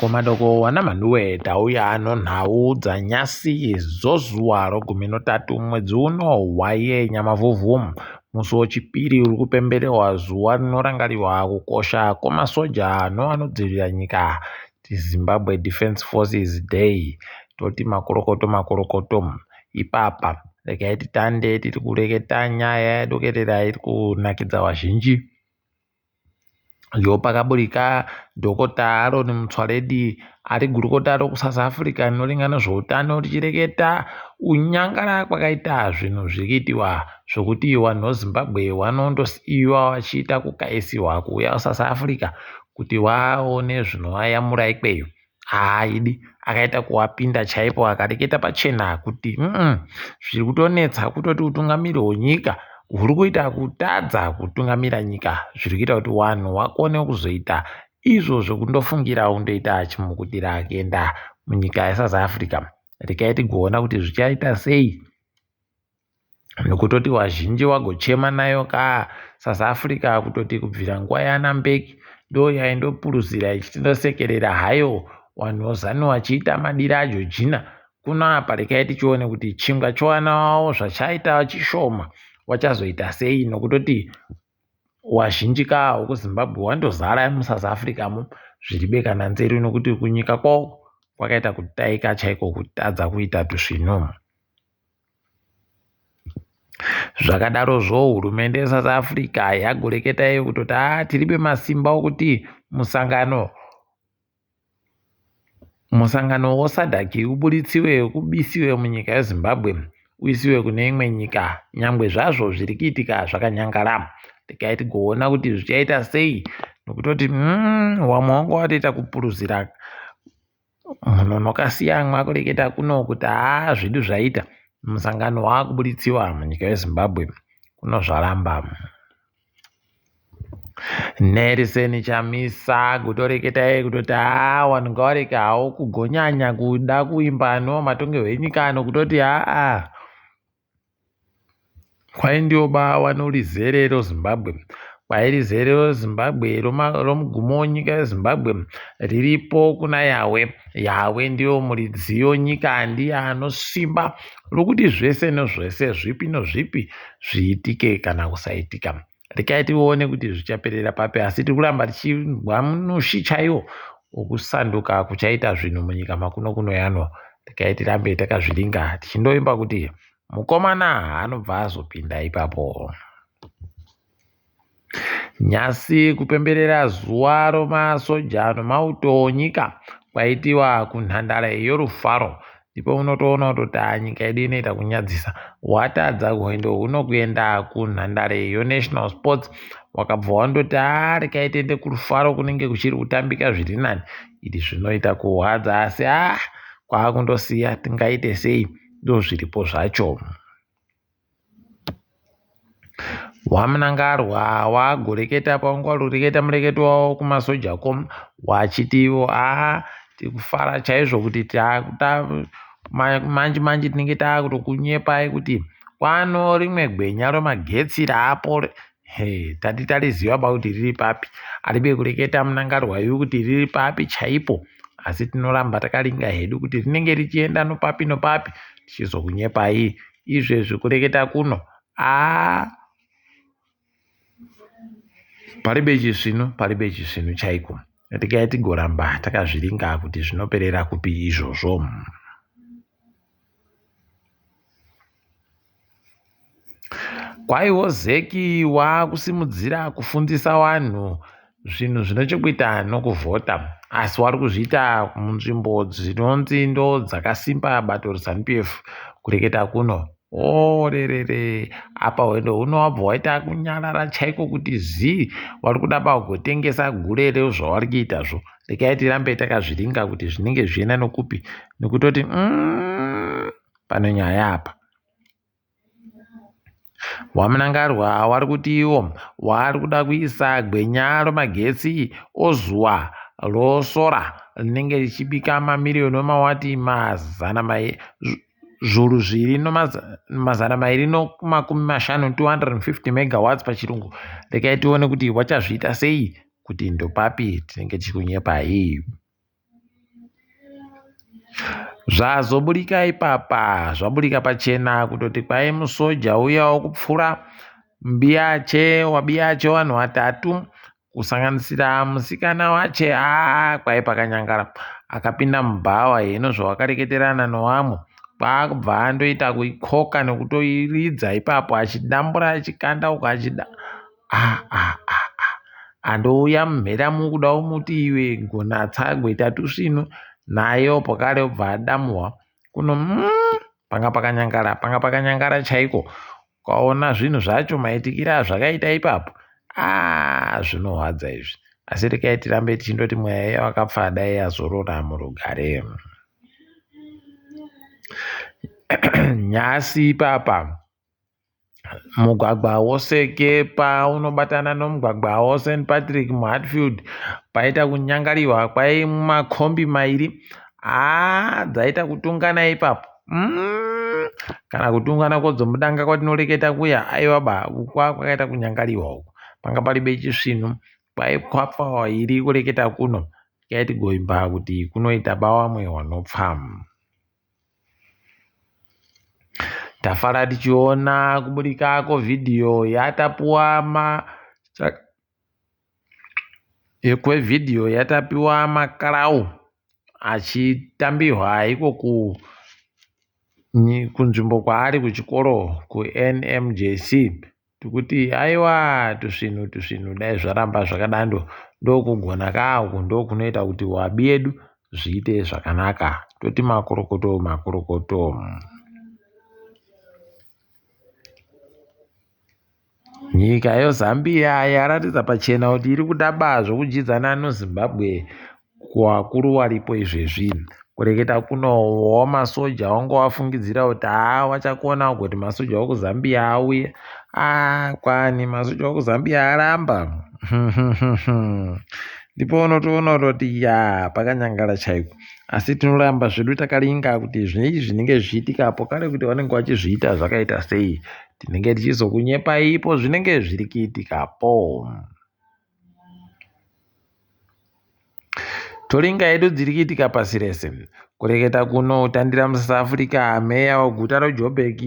madoko wana mhanuwe tauya ano nhau dzanyasi zozuwa rogumi notatu mwedzi uno waiyenya mavhuvhu musi wechipiri uri kupemberewa zuva rinorangariwa kukosha kwemasoja anodzivirira nyika Zimbabwe Defence Forces Day. Toti makorokoto ipapa regai titande tiri kureketa nyaya yadokerera iri kunakidza vazhinji. Pakaburika Dr. Aaron Motsoaledi ari gurukota rokuSouth Africa rinoringana zveutano richireketa unyangara kwakaita zvinhu zvirikuitiwa zvokuti vanhu veZimbabwe vanondosiiwa vachiita kukaisiwa kuuya kuSouth Africa kuti vaone zvinovayamura ikweyo. Haidi akaita kuvapinda chaipo akareketa pachena kuti zviri kutonetsa kutoti utungamiri hwenyika huri kuita kutadza kutungamira nyika zviri kuita kuti vanhu vakone kuzoita izvo zvekundofungira undoita chimukutira akienda munyika yeSouth Africa. Regai tigoona kuti zvichaita sei nekutoti vazhinji vagochema nayo South Africa kutoti kubvira nguva yaAnna Mbeki ndo yaindopuruzira ichitosekerera hayo vanhu vozanu vachiita madiro aJoojina. Kuno apa regai tichione kuti chingwa chovana vavo zvachaita chishoma vachazoita sei nokutoti wazhinji kuZimbabwe wandozara muSouth Africa mo zviri bekana nzeri nokuti kunyika kwavo kwakaita kutaika chaiko kutadza kuita zvinhu. Zvakadarozvo hurumende yeSouth Africa yagoreketa kutoti tiribe masimba okuti musangano weSADC ubudisiwe kubisiwe munyika yeZimbabwe uisiwe kune imwe nyika nyangwe zvazvo zviri kuitika zvakanyangara. Regai tigoona kuti zvichaita sei nokutoti vamwe vangu vatoita kupuruzira munonokasiya mwakureketa kuno kuti zvidu zvaita musangano wakubuditsiwa munyika yeZimbabwe kuno zvaramba. Nelson Chamisa kutoreketa kutoti vanhu ngavareke hawo kugonyanya kuda kuimba matongerwo enyika nokutoti kwai ndio bawa norizere roZimbabwe kwai rizere roZimbabwe romugumo wenyika yeZimbabwe riripo kuna Yahwe ndiyo muridziyo nyika ndiye anosimba rokuti zvese nezvese zvipi nezvipi zviitike kana kusaitika. Regai tione kuti zvichaperera papi asi tiri kuramba tichizwa munushi chaiwo wokusanduka kuchaita zvinhu munyika makuno yano. Regai tirambe takazviringa tichindoimba kuti mukomana anobva azopinda ipapo. Nyasi kupemberera zuva romasoja nomauto nyika kwaitiwa kunhandare yorufaro ndipo unotoona kutoti nyika yedu inoita kunyadzisa. Watadza kuendo kuenda kunhandare yoNational Sports wakabva wandoti regai tiende kurufaro kunenge kuchiri kutambika zviri nani. Izvi zvinoita kuhwadza asi kwakundosiya tingaite sei ndozviripo zvacho. Wamunangarwa wagoreketa panguva roreketa mureketo wavo kumasoja wachitiwo tikufara chaizvo kuti manje tinenge takutokunyepai kuti kwano rimwe gwenya romagetsi rapo tati tariziva kuti riri papi. Aribe kureketa munangarwa uyu kuti riri papi chaipo asi tinoramba takaringa hedu kuti rinenge richienda nopapi nopapi tichizokunyepai. Izvezvi kureketa kuno paribe chisvinu chaiko. Regai tigoramba takazviringa kuti zvinoperera kupi izvozvo. Kwaiwo Zeki wakusimudzira kufundisa vanhu zvinhu zvinochokuita nokuvhota asi wari kuzviita munzvimbo dzinonzi ndo dzakasimba bato reZANU-PF. Kureketa kuno apa wendo huno wabva waita kunyarara chaiko kuti wari kuda kugotengesa gure rezvavari kuitazvo. Regai tirambe takazviringa kuti zvinenge zvichienda nokupi nekutoti pane nyaya apa. Wamunangarwa wari kuti iwo wari kuda kuisa gwenya romagetsi ozuwa rosora rinenge richibika mamiliyoni emawati zviuru zviri namazana mairi nomakumi mashanu 250 megawatts pachirungu. Regai tione kuti wachazviita sei kuti ndopapi tinenge tichikunyepai. Zvazoburika ipapa, zvaburika pachena kutoti kwai musoja uyawo kupfura mbiyache wabiyache vanhu vatatu kusanganisira musikana wache. Kwai pakanyangara, akapinda mubhawa hino zvawakareketerana nevamwe kwakubva andoita kuikoka nekutoiridza ipapo achidambura achikanda uko achida andouya mumhera mukuda umuti iwe gonatsa goita tusvinu nayo pokare obva adamuhwa kuno panga pakanyangara chaiko. Kwaona zvinhu zvacho maitikira zvakaita ipapo zvinorwadza izvi, asi rekai tirambe tichindoti mweya wakapfa dai azorora murugare. Nyasi ipapa mugwagwa wosekepa unobatana nomugwagwa waSt Patrick muHatfield paita kunyangariwa kwai makombi mairi dzaita kutungana ipapo. Kana kutungana kodzomudanga kwatinoreketa kuya aiwaba kwakaita kunyangariwa uko panga palibe chisvinu kwai kwapfa wairi kureketa kuno kaiti goimba kuti kunoita bawamwe wanopfa. Tafara tichiona kuburikako vhidhiyo yatapiwa makarau achitambirwa iko kunzvimbo kwaari kuchikoro kuNMJC tukuti aiwa tusvinu dai zvaramba zvakadando ndokugona kawo ndokunoita kuti wabi yedu zviite zvakanaka. Toti makorokoto. Nyika yeZambia yaratidza pachena kuti iri kuda zvokujidzana noZimbabwe kuvakuru varipo izvezvi. Kureketa kunowo masoja wangu wafungidzira kuti wachakona kuti masoja wekuzambia auye. Kwani masoja wekuzambia aramba. Ndipo unotoona kuti pakanyangara chaiko, asi tinoramba zvedu takalinga kuti zvinezvi zvinenge zvichitikapo kare kuti vanenge vachizviita zvakaita sei, tinenge tichizokunyepaipo zvinenge zviri kuitikapo. Tolinga yedu dziri kuitika pasi rese. Kureketa kuno tandira muSouth Africa, meya weguta reJoburg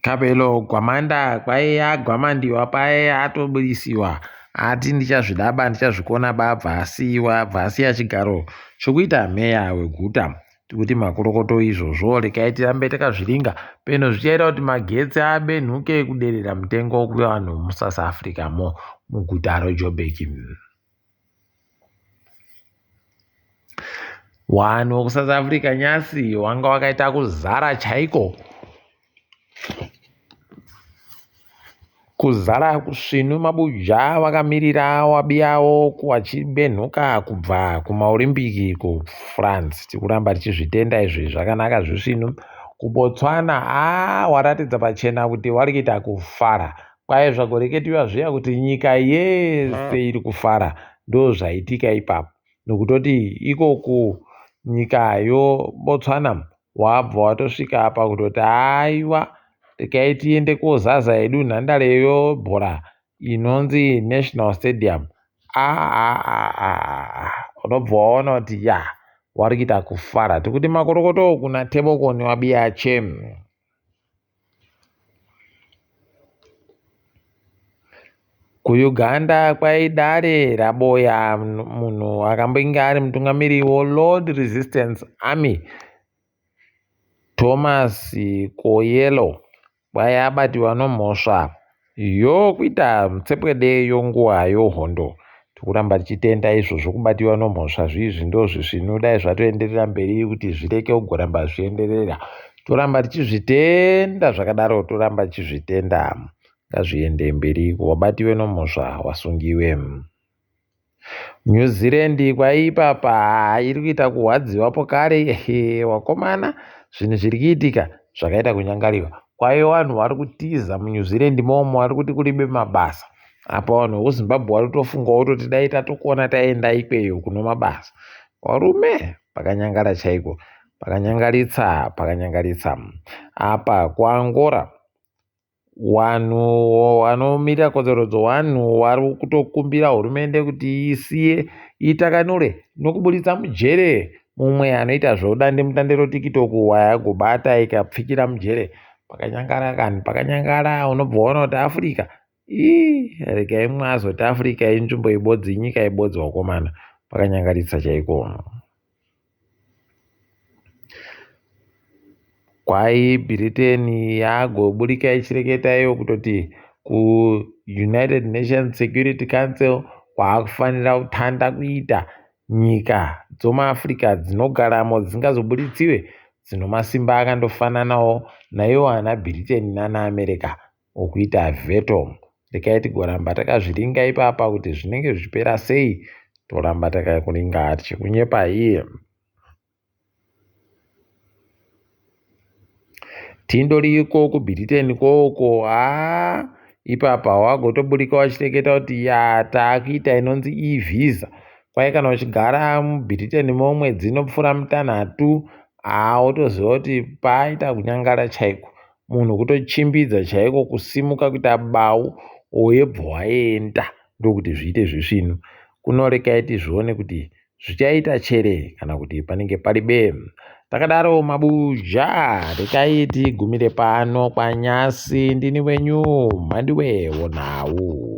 Kabelo Gwamanda kwai agwamandiwa paye atobudisiwa ati ndichazvikona bva asiya chigaro chokuita meya weguta. Tikuti makorokoto izvozvo rekai tirambe takazviringa peno zvichaita kuti magetsi abenhuke kuderera mutengo kuvanhu muSouth Africa muguta reJoburg. Wanhu wekuSouth Africa nyasi wanga wakaita kuzara chaiko, kuzara kusvinu mabuja vakamirira wabiyawo wachibenhuka kubva kumaolimpiki kuFrance. Tikuramba tichizvitenda izvi zvakanaka zvisvinu. KuBotswana waratidza pachena kuti wari kuita kufara. Kwai zvagoreketiwa zviya kuti nyika yese iri kufara ndozvaitika ipapo, nokutoti ikoku nyikayo Botswana wabva watosvika apa kutoti aiwa rekai tiende kozaza yedu nhandare yebhora inonzi National Stadium. Unobva waona kuti wari kuita kufara. Tikuti makorokoto kuna Tebokoni wabiyache. KuUganda kwai dare raboya munhu akambenge ari mutungamiri weLord Resistance Army Thomas Koyelo kwai abatiwa nomhosva yokuita mutsepwede yonguva yohondo. Tikuramba tichitenda izvozvo kubatiwa nomhosva zvizvi ndozvisvinu dai zvatoenderera mberi kuti zvireke kugoramba zvienderera. Toramba tichizvitenda zvakadaro, toramba tichizvitenda ngazviende mberi. Wabatiwe nomhosva wasungiwe. New Zealand kwaipapa iri kuita kuhwadziwapo kare wakomana zvinhu zviri kuitika zvakaita kunyangariwa. Kwai vanhu vari kutiza muNew Zealand momo vari kuti kuribe mabasa. Apa vanhu vekuZimbabwe vari kutofunga kutoti dai tatokona taenda ikweyo kuno mabasa. Varume pakanyangara chaiko, pakanyangaritsa. Apa kuAngora Wanhu wanomira kodzero dzewanhu vari kutokumbira hurumende kuti isiye itakanure nokuburitsa mujere mumwe anoita zveudandemutande TikTok wayagobata ikapfikira mujere. Pakanyangara kanhu, pakanyangara. Unobva waona kuti Afrika regai mwazoti Afrika inzvimbo ibodzi, inyika ibodzi wakomana. Pakanyangarisa chaiko. Kwai Britain yagoburika ichireketa iyo kutoti kuUnited Nations Security Council kwakufanira kutanda kuita nyika dzomuAfrica dzinogaramo dzisingazobuditsiwe dzino masimba akandofananawo naiwo ana Britain nana America okuita veto. Rekai tigoramba takazviringa ipapa kuti zvinenge zvichipera sei, toramba takakuringa tichikunyepa iye. Tindoriko kuBritain koko ipapa wagotoburika wachireketa kuti takuita inonzi e-visa. Kwai kana uchigara muBritain momwedzi inopfuura mutanhatu wotoziva kuti paita kunyangara chaiko. Munhu kutochimbidza chaiko kusimuka kuita bau oyebva waenda ndokuti zviite zvisvinu. Kunorekai tizvione kuti zvichaita chere kana kuti panenge paribe. Takadaro mabuja, rekai tigumire pano kwaNyasi. Ndini wenyu Mhandiwewo nawo.